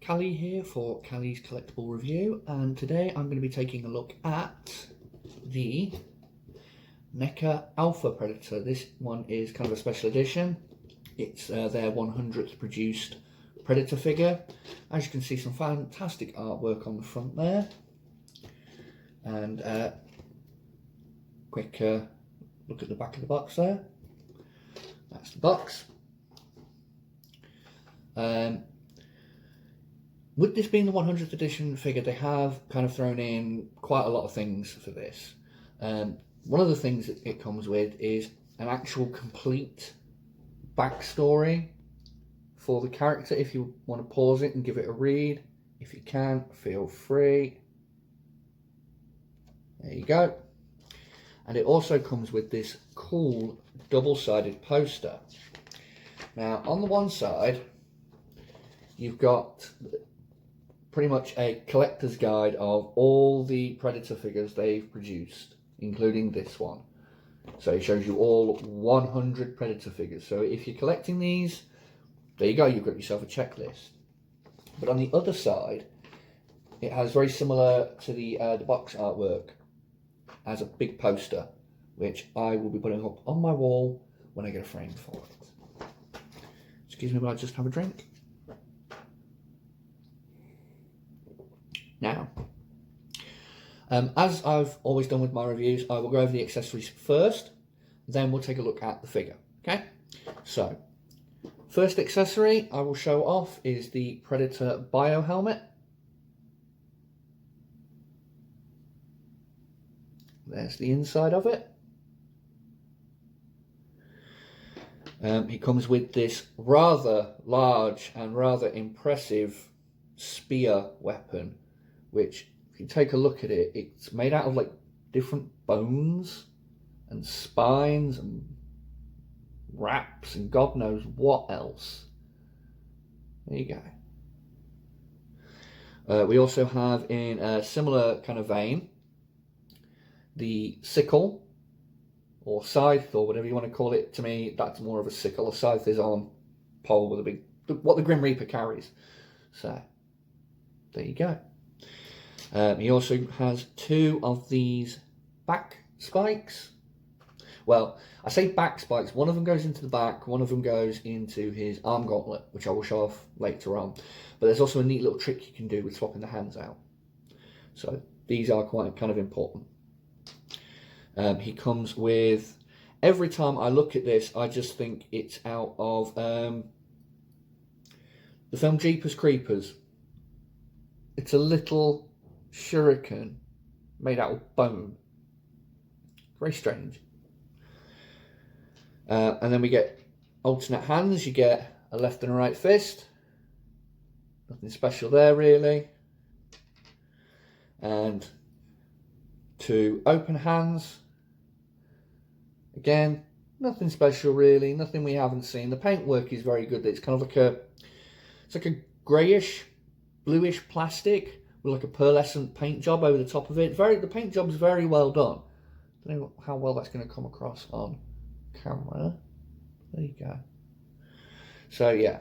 Callie here for Callie's Collectible Review, and today I'm going to be taking a look at the Neca Alpha Predator. This one is kind of a special edition. It's their 100th produced Predator figure. As you can see, some fantastic artwork on the front there. And quick look at the back of the box there. That's the box. With this being the 100th edition figure, they have kind of thrown in quite a lot of things for this. One of the things that it comes with is an actual complete backstory for the character. If you want to pause it and give it a read, if you can, feel free. There you go. And it also comes with this cool double-sided poster. Now, on the one side, you've got pretty much a collector's guide of all the Predator figures they've produced, including this one. So it shows you all 100 Predator figures. So if you're collecting these, there you go, you've got yourself a checklist. But on the other side, it has very similar to the box artwork as a big poster, which I will be putting up on my wall when I get a frame for it. Excuse me while I just have a drink. Now, as I've always done with my reviews, I will go over the accessories first, then we'll take a look at the figure, okay? So, first accessory I will show off is the Predator Bio Helmet. There's the inside of it. He comes with this rather large and rather impressive spear weapon, which, if you take a look at it, it's made out of like different bones and spines and wraps and God knows what else. There you go. We also have, in a similar kind of vein, the sickle or scythe or whatever you want to call it. To me, that's more of a sickle. A scythe is on a pole with a big, what the Grim Reaper carries. So there you go. He also has two of these back spikes. Well, I say back spikes. One of them goes into the back, one of them goes into his arm gauntlet, which I will show off later on. But there's also a neat little trick you can do with swapping the hands out. So these are quite kind of important. He comes with, every time I look at this, I just think it's out of the film Jeepers Creepers. It's a little shuriken made out of bone. Very strange. And then we get alternate hands. You get a left and a right fist. Nothing special there really. And two open hands. Again, nothing special really, nothing we haven't seen. The paintwork is very good. It's kind of like it's like a greyish, bluish plastic with like a pearlescent paint job over the top of it. The paint job's very well done. I don't know how well that's going to come across on camera. There you go. So yeah.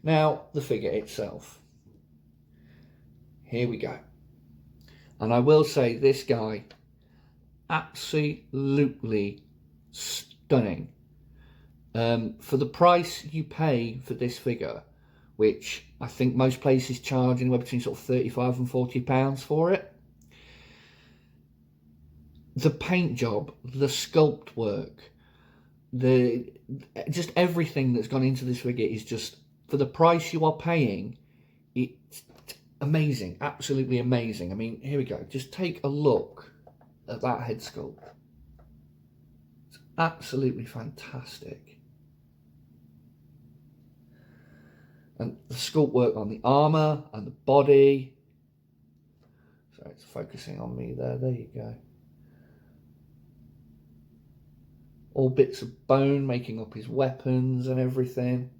Now the figure itself. Here we go. And I will say, this guy, absolutely stunning. For the price you pay for this figure, which I think most places charge anywhere between sort of £35 and £40 for it, the paint job, the sculpt work, just everything that's gone into this figure is just, for the price you are paying, it's amazing, absolutely amazing. I mean, here we go. Just take a look at that head sculpt. It's absolutely fantastic. And the sculpt work on the armor and the body. So it's focusing on me there. There you go. All bits of bone making up his weapons and everything.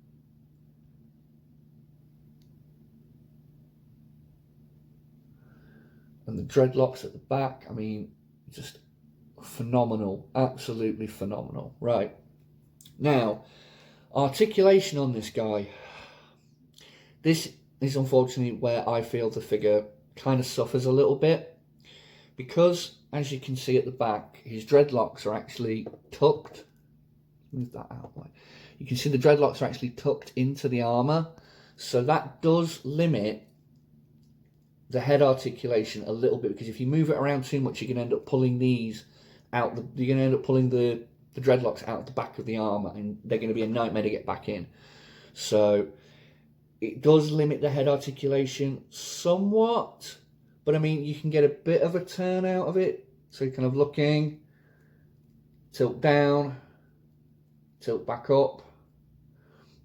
And the dreadlocks at the back, I mean, just phenomenal, absolutely phenomenal. Right, now, articulation on this guy. This is unfortunately where I feel the figure kind of suffers a little bit, because as you can see at the back, his dreadlocks are actually tucked. Move that out. You can see the dreadlocks are actually tucked into the armour, so that does limit the head articulation a little bit, because if you move it around too much, you're going to end up pulling these out. You're going to end up pulling the dreadlocks out the back of the armour, and they're going to be a nightmare to get back in. So it does limit the head articulation somewhat, but I mean, you can get a bit of a turn out of it. So you're kind of looking, tilt down, tilt back up.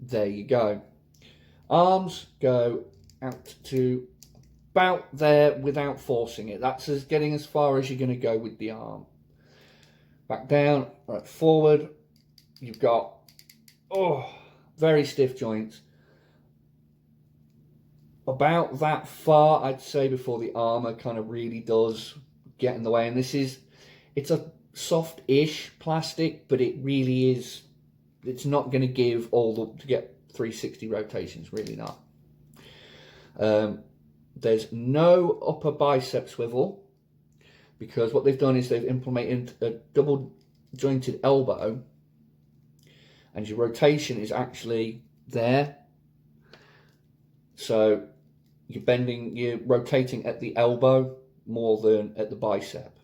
There you go. Arms go out to about there without forcing it. That's getting as far as you're going to go with the arm. Back down, right forward. You've got, very stiff joints. About that far, I'd say, before the armour kind of really does get in the way. And it's a soft-ish plastic, but it really is, it's not going to give to get 360 rotations, really not. There's no upper bicep swivel, because what they've done is they've implemented a double jointed elbow, and your rotation is actually there. So you're rotating at the elbow more than at the bicep.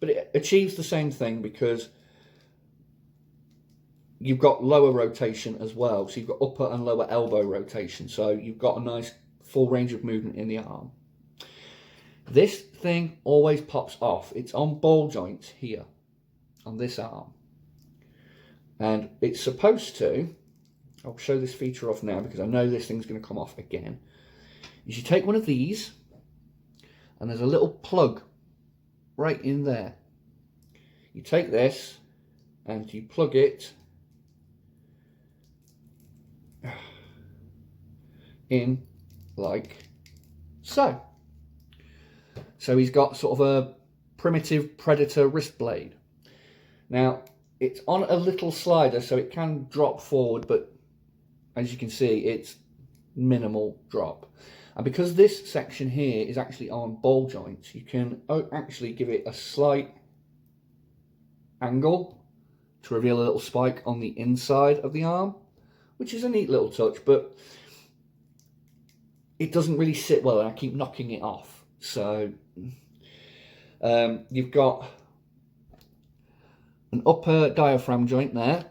But it achieves the same thing, because you've got lower rotation as well. So you've got upper and lower elbow rotation. So you've got a nice full range of movement in the arm. This thing always pops off. It's on ball joints here on this arm. And it's supposed to, I'll show this feature off now because I know this thing's going to come off again. Is you take one of these, and there's a little plug right in there. You take this and you plug it in like so. So he's got sort of a primitive Predator wrist blade. Now, it's on a little slider, so it can drop forward, but as you can see, it's minimal drop. And because this section here is actually on ball joints, you can actually give it a slight angle to reveal a little spike on the inside of the arm, which is a neat little touch, but it doesn't really sit well, and I keep knocking it off. So you've got an upper diaphragm joint there,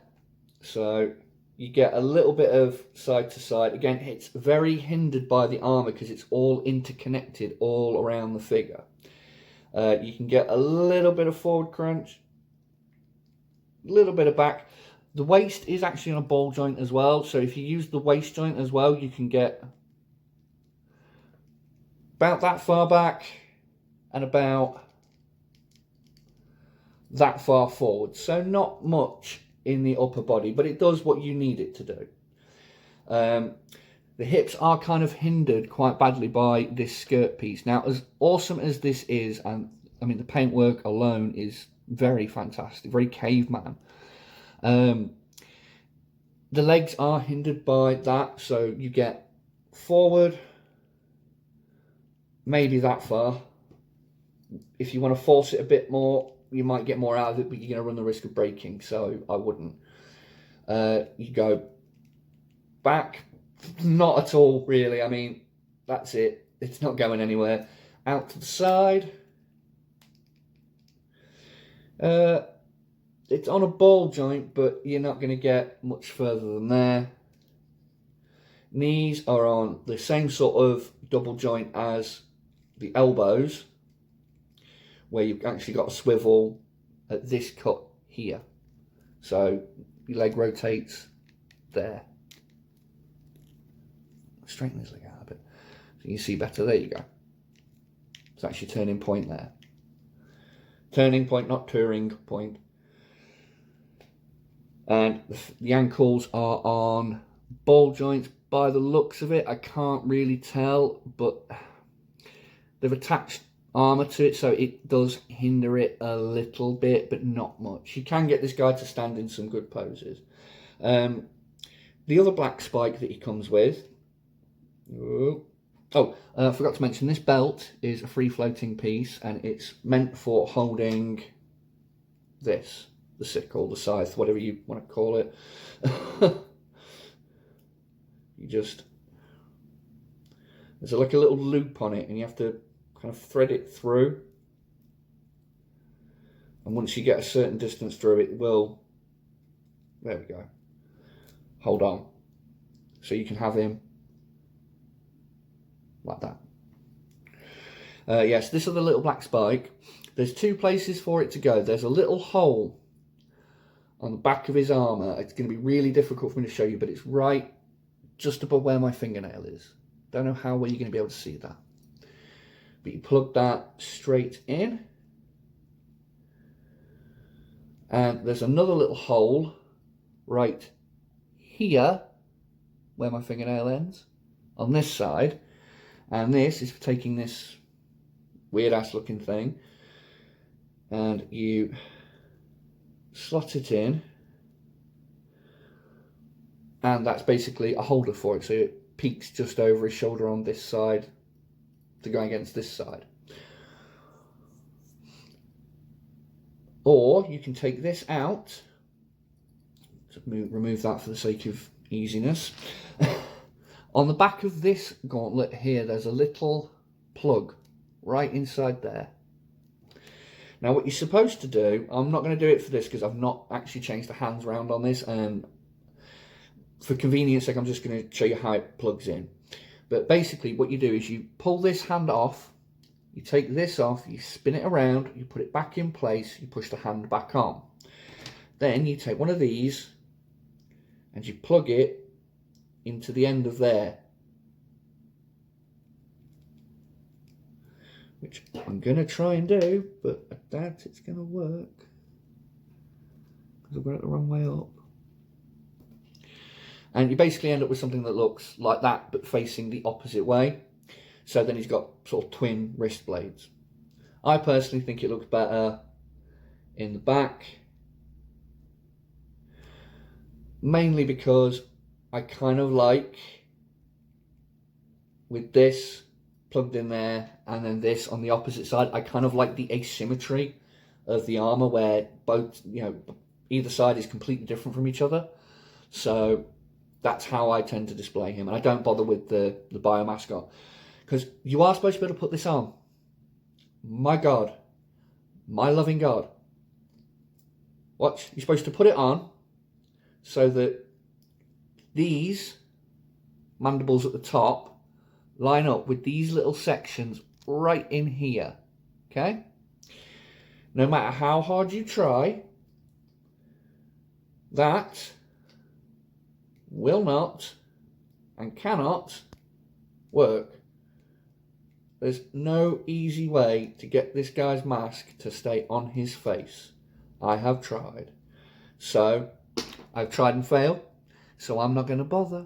so you get a little bit of side to side. Again, it's very hindered by the armour because it's all interconnected all around the figure. You can get a little bit of forward crunch, a little bit of back. The waist is actually on a ball joint as well, so if you use the waist joint as well, you can get about that far back and about that far forward. So not much in the upper body, but it does what you need it to do. The hips are kind of hindered quite badly by this skirt piece. Now, as awesome as this is, and I mean the paintwork alone is very fantastic, very caveman. The legs are hindered by that, so you get forward maybe that far. If you want to force it a bit more, you might get more out of it, but you're going to run the risk of breaking, so I wouldn't. You go back, not at all really. I mean, that's it. It's not going anywhere. Out to the side. It's on a ball joint, but you're not going to get much further than there. Knees are on the same sort of double joint as the elbows, where you've actually got a swivel at this cut here. So your leg rotates there. Straighten this leg out a bit so you can see better. There you go. So that's your turning point there. Turning point, not touring point. And the ankles are on ball joints by the looks of it. I can't really tell, but they've attached armour to it, so it does hinder it a little bit, but not much. You can get this guy to stand in some good poses. The other black spike that he comes with, Oh, I forgot to mention, this belt is a free floating piece, and it's meant for holding this, the sickle, the scythe, whatever you want to call it. You just, there's like a little loop on it, and you have to kind of thread it through. And once you get a certain distance through, it will, there we go, hold on. So you can have him like that. Yes, this is the little black spike. There's two places for it to go. There's a little hole on the back of his armour. It's going to be really difficult for me to show you, but it's right just above where my fingernail is. Don't know how well you're going to be able to see that. But you plug that straight in. And there's another little hole right here, where my fingernail ends, on this side. And this is for taking this weird ass looking thing, and you slot it in, and that's basically a holder for it, so it peaks just over his shoulder on this side to go against this side. Or you can take this out, remove that for the sake of easiness. On the back of this gauntlet here, there's a little plug right inside there. Now what you're supposed to do, I'm not going to do it for this because I've not actually changed the hands around on this, and for convenience sake I'm just going to show you how it plugs in. But basically what you do is you pull this hand off, you take this off, you spin it around, you put it back in place, you push the hand back on. Then you take one of these and you plug it into the end of there, which I'm going to try and do, but I doubt it's going to work because I've got it the wrong way up. And you basically end up with something that looks like that but facing the opposite way. So then he's got sort of twin wrist blades. I personally think it looks better in the back, mainly because I kind of like, with this plugged in there and then this on the opposite side, I kind of like the asymmetry of the armor where both, you know, either side is completely different from each other. So that's how I tend to display him, and I don't bother with the biomascot, because you are supposed to be able to put this on. My God, my loving God. Watch, you're supposed to put it on so that these mandibles at the top line up with these little sections right in here, okay? No matter how hard you try, that will not and cannot work. There's no easy way to get this guy's mask to stay on his face. I have tried. So, I've tried and failed, so I'm not going to bother.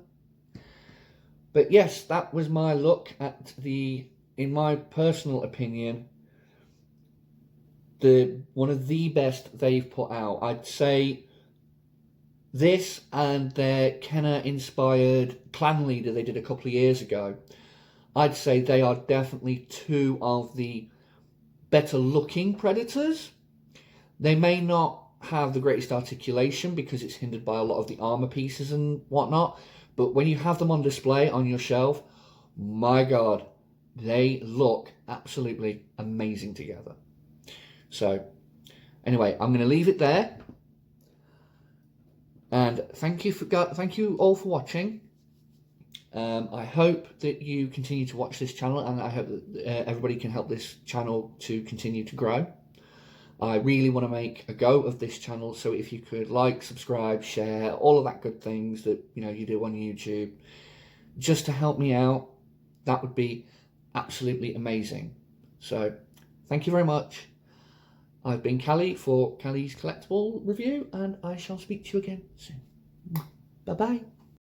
But yes, that was my look at the, in my personal opinion, one of the best they've put out. I'd say this and their Kenner-inspired clan leader they did a couple of years ago, I'd say they are definitely two of the better looking Predators. They may not have the greatest articulation because it's hindered by a lot of the armor pieces and whatnot, but when you have them on display on your shelf, my God, they look absolutely amazing together. So anyway, I'm going to leave it there, and thank you all for watching. I hope that you continue to watch this channel, and I hope that everybody can help this channel to continue to grow. I really want to make a go of this channel, so if you could like, subscribe, share, all of that good things that you do on YouTube, just to help me out, that would be absolutely amazing. So thank you very much. I've been Callie for Callie's Collectible Review, and I shall speak to you again soon. Bye bye.